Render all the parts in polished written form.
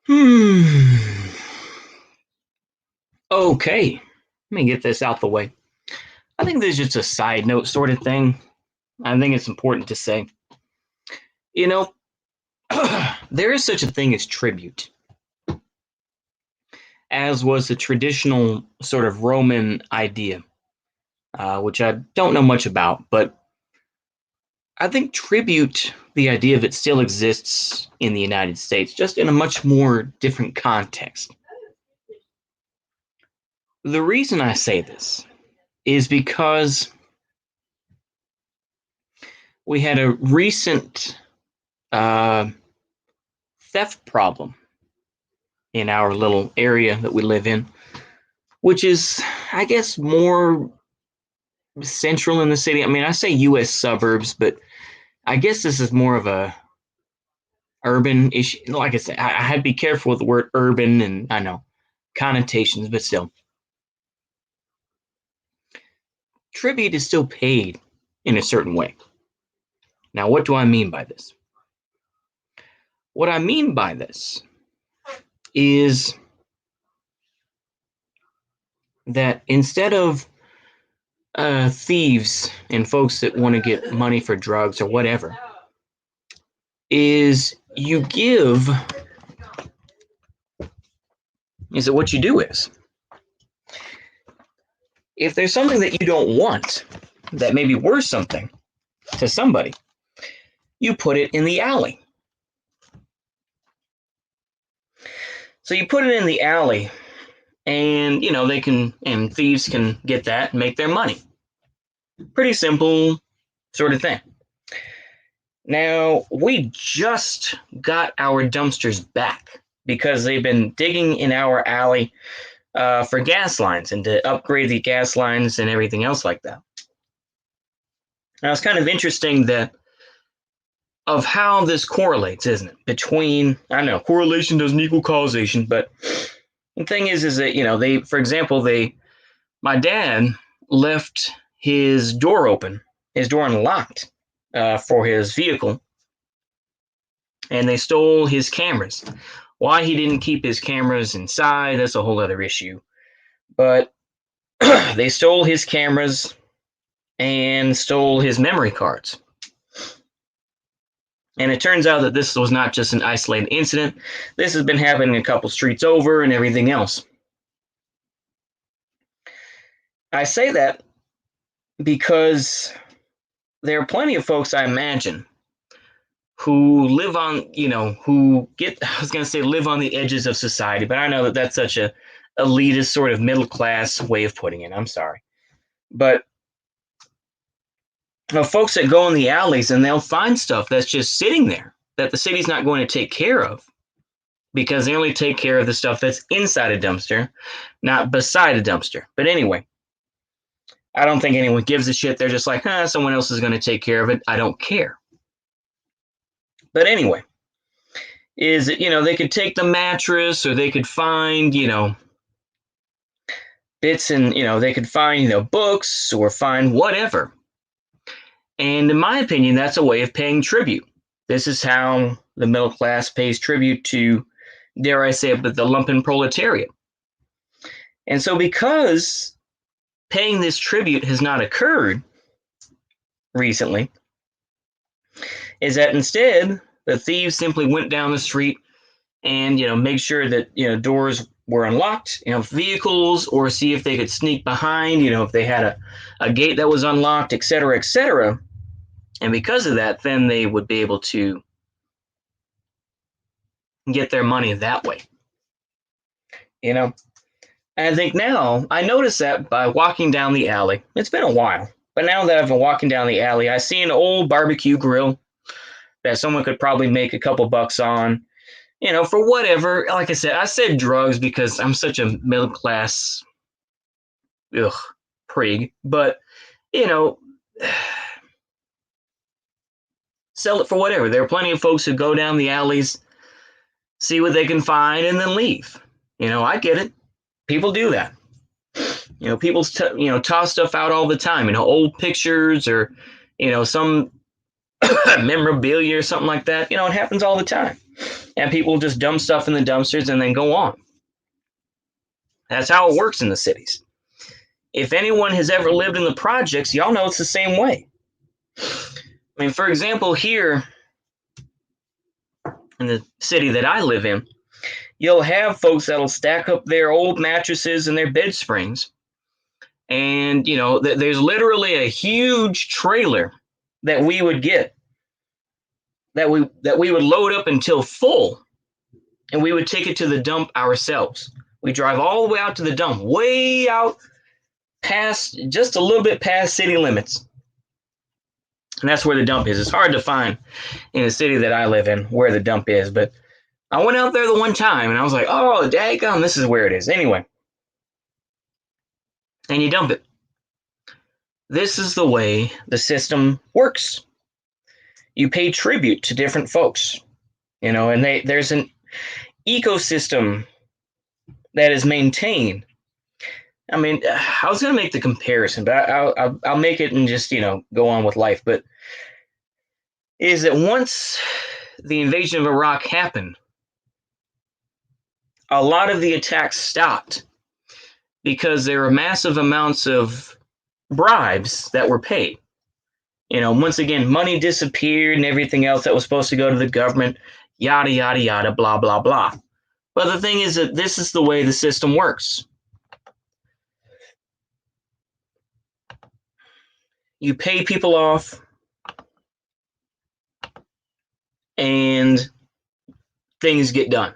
Hmm. Okay. Let me get this out the way. I think this is just a side note sort of thing. I think it's important to say. You know, there is such a thing as tribute, as was the traditional sort of Roman idea, which I don't know much about, but I think tribute, the idea of it still exists in the United States, just in a much more different context. The reason I say this is because we had a recent uh, theft problem in our little area that we live in, which is, I guess, more central in the city. I mean, I say U.S. suburbs, but I guess this is more of a urban issue. Like I said, I had to be careful with the word urban, and I know connotations, but still, tribute is still paid in a certain way. Now, what do I mean by this? What I mean by this is that instead of thieves and folks that want to get money for drugs or whatever, is you give, is that what you do is, if there's something that you don't want that may be worth something to somebody, you put it in the alley. So you put it in the alley, and they can, and thieves can get that and make their money. Pretty simple sort of thing. Now, we just got our dumpsters back because they've been digging in our alley for gas lines and to upgrade the gas lines and everything else like that. Now, it's kind of interesting that of how this correlates, isn't it? Between, I know, correlation doesn't equal causation, but the thing is that, they, for example, my dad left his door open, his door unlocked for his vehicle, and they stole his cameras. Why he didn't keep his cameras inside, that's a whole other issue. But they stole his cameras and stole his memory cards. And it turns out that this was not just an isolated incident. This has been happening a couple streets over and everything else. I say that because there are plenty of folks, I imagine, who live on, who get, I was going to say live on the edges of society, but I know that that's such a elitist sort of middle class way of putting it. I'm sorry. But folks that go in the alleys and they'll find stuff that's just sitting there that the city's not going to take care of because they only take care of the stuff that's inside a dumpster, not beside a dumpster. But anyway, I don't think anyone gives a shit. They're just like, someone else is going to take care of it. I don't care. But anyway, is that, they could take the mattress or they could find, bits and, they could find, books or find whatever. And in my opinion, that's a way of paying tribute. This is how the middle class pays tribute to, dare I say it, but the lumpen proletariat. And so because paying this tribute has not occurred recently, is that instead the thieves simply went down the street and make sure that doors were unlocked, vehicles, or see if they could sneak behind, if they had a gate that was unlocked, etc., etc. And because of that, then they would be able to get their money that way. And I think now, I noticed that by walking down the alley. It's been a while, but now that I've been walking down the alley, I see an old barbecue grill that someone could probably make a couple bucks on, for whatever. Like I said drugs because I'm such a middle class prig, but, sell it for whatever. There are plenty of folks who go down the alleys, see what they can find, and then leave. I get it. People do that. People toss stuff out all the time. Old pictures or some memorabilia or something like that. It happens all the time. and people just dump stuff in the dumpsters and then go on. That's how it works in the cities. If anyone has ever lived in the projects, y'all know it's the same way. I mean, for example, here in the city that I live in, you'll have folks that'll stack up their old mattresses and their bed springs. And, there's literally a huge trailer that we would get that we would load up until full, and we would take it to the dump ourselves. We drive all the way out to the dump, way out past, just a little bit past city limits. And that's where the dump is. It's hard to find in the city that I live in where the dump is, but I went out there the one time and I was like, oh, daggone, this is where it is. Anyway, and you dump it. This is the way the system works. You pay tribute to different folks, and there's an ecosystem that is maintained. I mean, I was going to make the comparison, but I'll make it and just, go on with life. But is that once the invasion of Iraq happened, a lot of the attacks stopped because there were massive amounts of bribes that were paid. Once again, money disappeared and everything else that was supposed to go to the government, yada, yada, yada, blah, blah, blah. But the thing is that this is the way the system works. You pay people off, and things get done.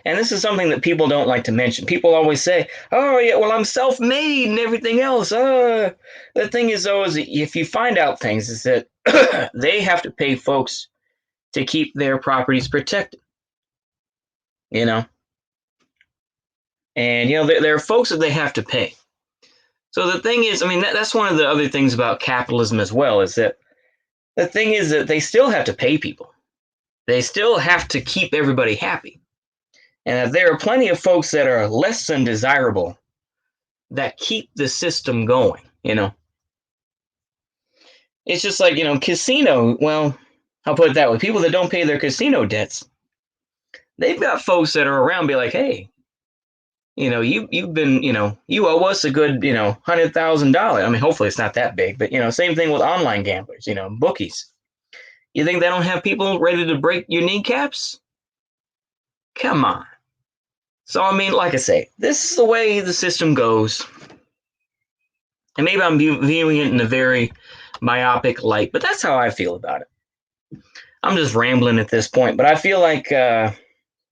And this is something that people don't like to mention. People always say, oh, yeah, well, I'm self-made and everything else. The thing is, though, is if you find out things, is that they have to pay folks to keep their properties protected. And, there are folks that they have to pay. So the thing is, I mean, that's one of the other things about capitalism as well, is that the thing is that they still have to pay people. They still have to keep everybody happy. And there are plenty of folks that are less than desirable that keep the system going, It's just like, casino, well, I'll put it that way. People that don't pay their casino debts, they've got folks that are around be like, hey, you've been, you owe us a good, $100,000. I mean, hopefully it's not that big, but, same thing with online gamblers, bookies. You think they don't have people ready to break your kneecaps? Come on. So, I mean, like I say, this is the way the system goes. And maybe I'm viewing it in a very myopic light, but that's how I feel about it. I'm just rambling at this point, but I feel like,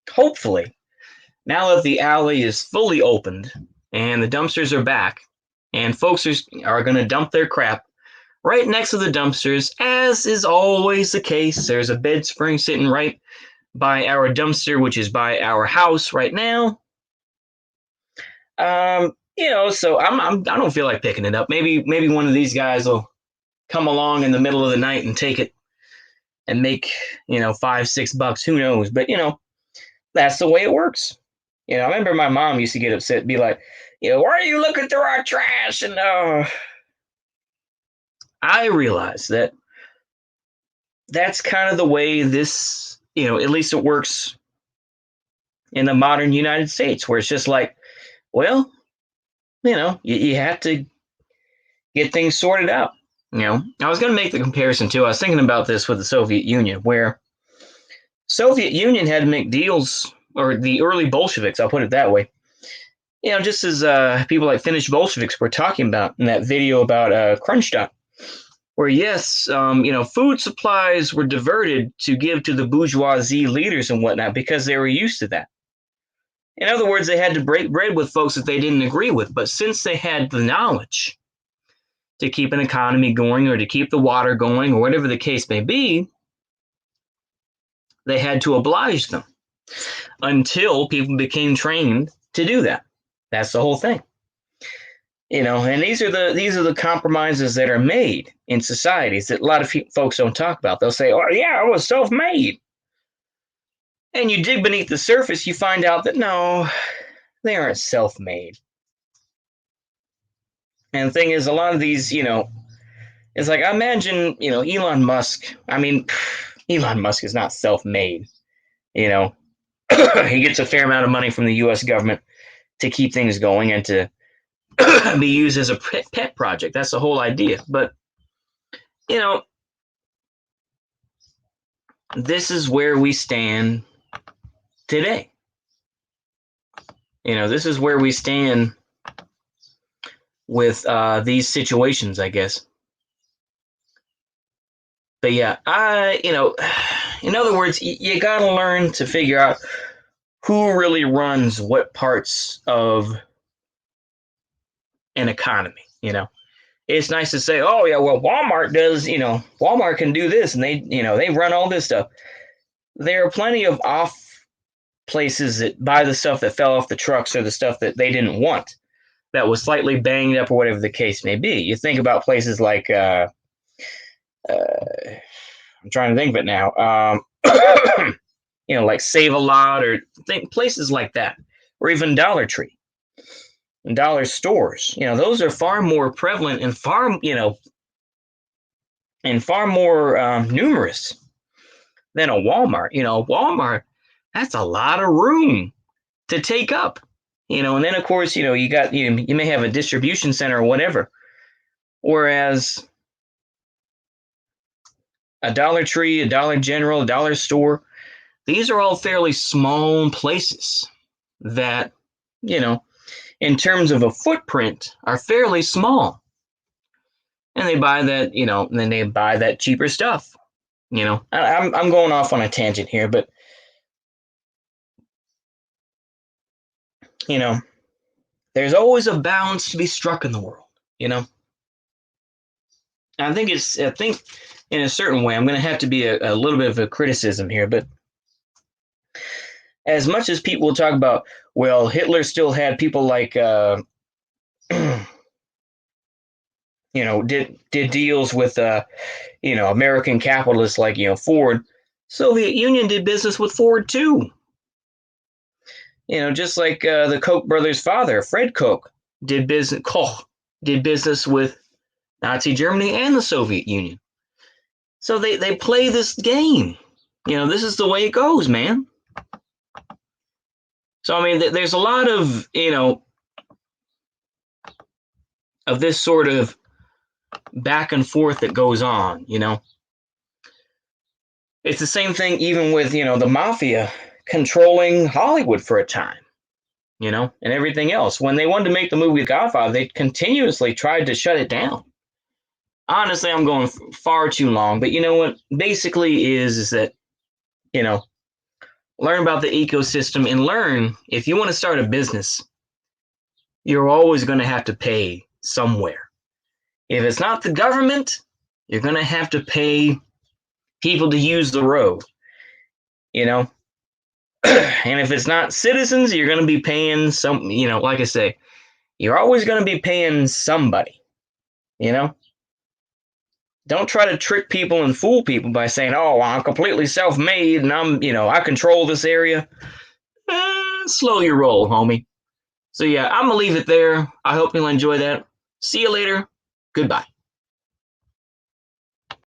hopefully, now that the alley is fully opened and the dumpsters are back, and folks are going to dump their crap right next to the dumpsters, as is always the case. There's a bed spring sitting right by our dumpster, which is by our house right now. So I don't feel like picking it up. Maybe one of these guys will come along in the middle of the night and take it and make, $5-6, who knows? But, that's the way it works. I remember my mom used to get upset and be like, why are you looking through our trash? And I realized that that's kind of the way this, at least it works in the modern United States, where it's just like, well, you have to get things sorted out. I was going to make the comparison too. I was thinking about this with the Soviet Union, where Soviet Union had to make deals, or the early Bolsheviks, I'll put it that way. Just as people like Finnish Bolsheviks were talking about in that video about crunch time, where yes, food supplies were diverted to give to the bourgeoisie leaders and whatnot because they were used to that. In other words, they had to break bread with folks that they didn't agree with. But since they had the knowledge to keep an economy going or to keep the water going or whatever the case may be, they had to oblige them until people became trained to do that. That's the whole thing. And these are the compromises that are made in societies that a lot of folks don't talk about. They'll say, oh, yeah, I was self-made. And you dig beneath the surface, you find out that no, they aren't self-made. And the thing is, a lot of these, it's like, I imagine, Elon Musk. I mean, Elon Musk is not self-made. You know, he gets a fair amount of money from the U.S. government to keep things going and to be used as a pet project. That's the whole idea. But you know, this is where we stand today. This is where we stand with these situations, I guess. But yeah, in other words, you got to learn to figure out who really runs what parts of an economy. It's nice to say, oh yeah, well, Walmart does, Walmart can do this, and they run all this stuff. There are plenty of off places that buy the stuff that fell off the trucks or the stuff that they didn't want, that was slightly banged up or whatever the case may be. You think about places like, I'm trying to think of it now, like Save a Lot or places like that, or even Dollar Tree and dollar stores. Those are far more prevalent and far more numerous than a Walmart. Walmart, that's a lot of room to take up. And then of course, you got you may have a distribution center or whatever. Whereas a Dollar Tree, a Dollar General, a dollar store, these are all fairly small places that, in terms of a footprint, are fairly small. And they buy that, and then they buy that cheaper stuff. I'm going off on a tangent here, but there's always a balance to be struck in the world. I think in a certain way, I'm going to have to be a little bit of a criticism here, but as much as people will talk about, well, Hitler still had people like, did deals with, American capitalists like, Ford. Soviet Union did business with Ford too. Just like the Koch brothers' father, Fred Koch, did business with Nazi Germany and the Soviet Union. So they play this game. This is the way it goes, man. So, I mean, there's a lot of, of this sort of back and forth that goes on, It's the same thing even with, the mafia controlling Hollywood for a time, and everything else. When they wanted to make the movie Godfather, they continuously tried to shut it down. Honestly, I'm going far too long, but you know what? Basically is that, learn about the ecosystem and learn if you want to start a business, you're always going to have to pay somewhere. If it's not the government, you're going to have to pay people to use the road, and if it's not citizens, you're going to be paying some, like I say, you're always going to be paying somebody, Don't try to trick people and fool people by saying, oh, I'm completely self-made and I control this area. Slow your roll, homie. So yeah, I'm going to leave it there. I hope you'll enjoy that. See you later. Goodbye.